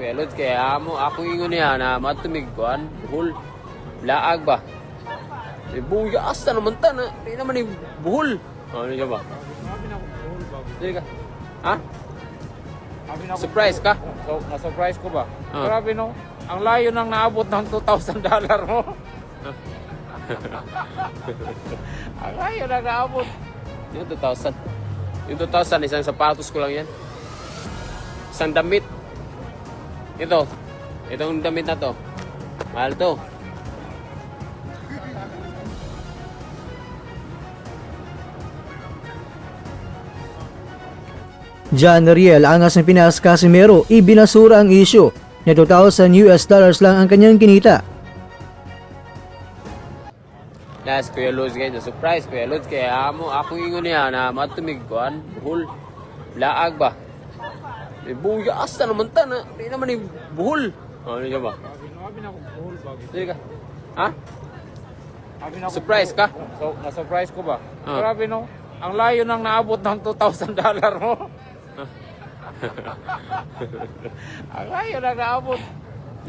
Kuya Lods, kaya ako ingon niya na matumig kuan, buhol, laag ba? Buya asta naman ta na, di naman yung buhol. Ano niya ba? Dili ka? Ha? Surprise ka? So, na-surprise ko ba? Ah. Grabe no, ang layo nang naabot ng $2,000 mo. Ang layo nang naabot. Yung 2,000. Yung 2,000, isang sapatos ko lang yan. Isang damit. Itong damit na to. Mahal to. John Riel, angas ng Pinas Casimero, ibinasura ang issue na $2,000 lang ang kanyang kinita. Last, Kuya Lods guys, surprise Kuya Lods, kaya ako ingon niya na matumig kuan, buhol, laag ba? Buya asta naman ta na, di naman yung buhol. Ano niya ba? Grabe na ako buhol ba? Dili ka? Ha? Grabe na ako Surprise buhol. ka? So, na-surprise ko ba? Ah. Grabe no, ang layo nang naabot ng $2,000 mo. Ang layo nang naabot.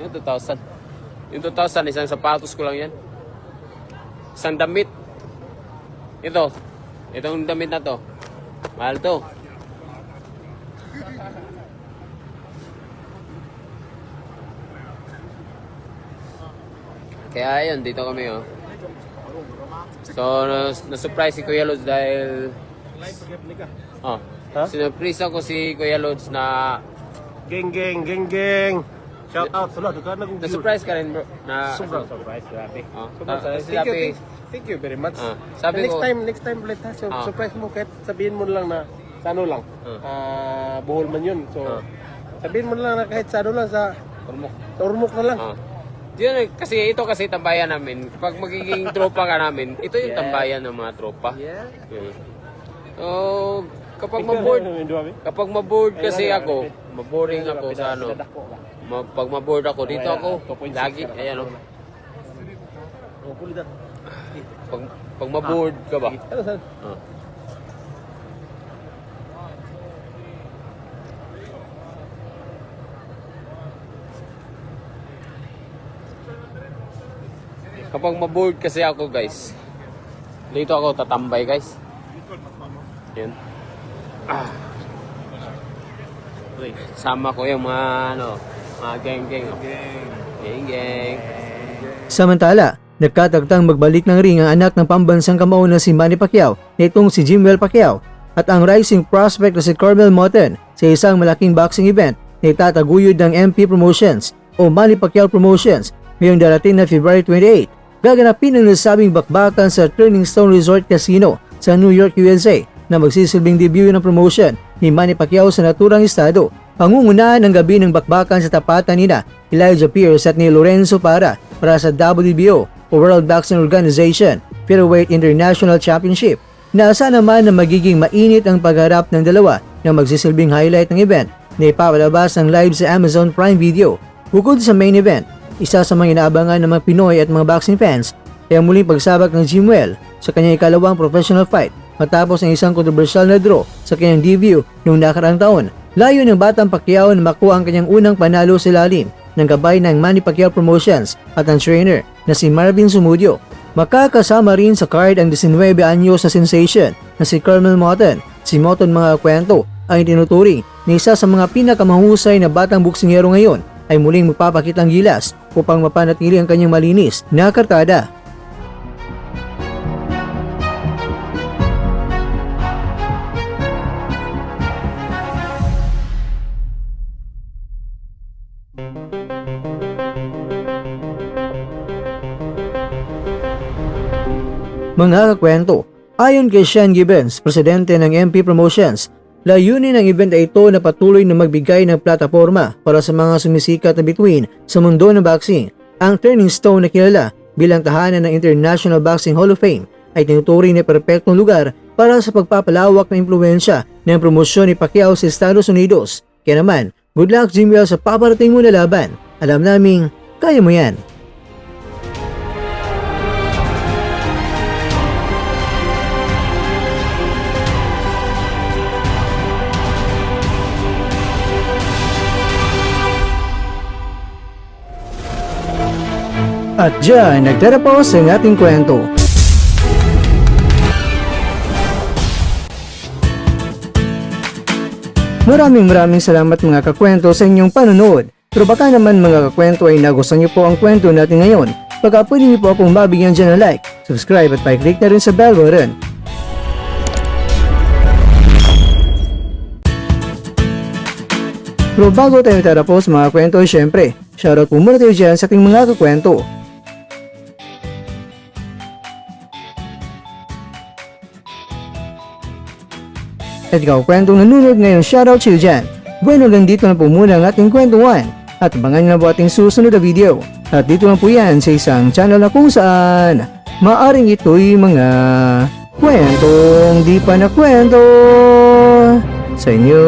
Yung 2,000. Yung 2,000, isang sapatos ko lang yan. Isang damit. Itong damit na to. Mahal to. Kaya ayun, dito kami oh. So, na-surprise si Kuya Lods dahil oh, sinurprise ako si Kuya Lods na Geng, geng, geng, geng. Shout out. Sala, duka na kong na-surprise ka rin bro. Na, Sobrang surprise, grabe. oh, Thank you very much. sabi ko, Next time ulit ha. So, Ah. surprise mo kahit sabihin mo lang na sa ano lang. Buhol man yun. So, sabihin mo lang na kahit sa ano lang sa Turmok. Ormoc na lang. Yun, kasi ito kasi tambayan namin. Pag magiging tropa ka namin, ito yung Yeah. tambayan ng mga tropa. Yeah. So, kapag maboard, kasi ako, maboring ako sa ano. Pag maboard ako, dito ako, lagi, ayan o. Pag maboard ka ba? Ano saan? Ah. Kapag maboard kasi ako guys, dito ako tatambay guys. Yan. Sama ko yung mga mga geng-geng. Geng-geng. Samantala, nagkatagtang magbalik ng ring ang anak ng pambansang kamao na si Manny Pacquiao na itong si Jimwell Pacquiao at ang rising prospect na si Carmel Moten sa isang malaking boxing event na itataguyod ng MP Promotions o Manny Pacquiao Promotions ngayong darating na February 28. Gaganapin ang nasabing bakbakan sa Turning Stone Resort Casino sa New York, USA na magsisilbing debut ng promotion ni Manny Pacquiao sa naturang estado. Pangungunahan ang gabi ng bakbakan sa tapatan nina Elijah Pierce at ni Lorenzo para sa WBO o World Boxing Organization Featherweight International Championship. Naasa naman na magiging mainit ang pagharap ng dalawa na magsisilbing highlight ng event na ipapalabas ng live sa Amazon Prime Video. Bukod sa main event, isa sa mga inaabangan ng mga Pinoy at mga boxing fans ay ang muling pagsabak ng Jimwell sa kanyang ikalawang professional fight matapos ang isang kontrobersyal na draw sa kanyang debut noong nakaraang taon. Layo ng batang Pacquiao na makuha ang kanyang unang panalo sa ilalim ng gabay ng Manny Pacquiao Promotions at ang trainer na si Marvin Sumudio. Makakasama rin sa card ang 19 anyos na sensation na si Carmel Moten. Si Moten mga kwento ay tinuturing na isa sa mga pinakamahusay na batang boksingero ngayon ay muling magpapakitang gilas upang mapanatili ang kanyang malinis na kartada. Mga kakwento, ayon kay Sean Gibbons, presidente ng MP Promotions, layunin ng event ay ito na patuloy na magbigay ng plataforma para sa mga sumisikat na bituin sa mundo ng boxing. Ang Turning Stone na kilala bilang tahanan ng International Boxing Hall of Fame ay tinuturing na perpektong lugar para sa pagpapalawak ng impluensya ng promosyon ni Pacquiao sa Estados Unidos. Kaya naman, good luck Jimwell sa paparating mo na laban. Alam naming, kaya mo yan. At dyan, nagtatapos ang ating kwento. Maraming salamat mga kakwento sa inyong panonood. Pero baka naman mga kakwento ay nagustuhan niyo po ang kwento natin ngayon. Baka pwede niyo po akong mabigyan dyan ng like, subscribe at pa-click na rin sa bell button. Pero bago tayo tatapos mga kwento, syempre, shoutout po muna tayo dyan sa ating mga kakwento. At ikaw kwentong nanonood ngayon, shoutout sa iyo dyan. Bueno, hanggang dito na po muna ang ating kwentuhan. At abangan nyo na po ating susunod na video. At dito lang po yan sa isang channel na kung saan maaring ito'y mga kwentong di pa na kwento sa inyo.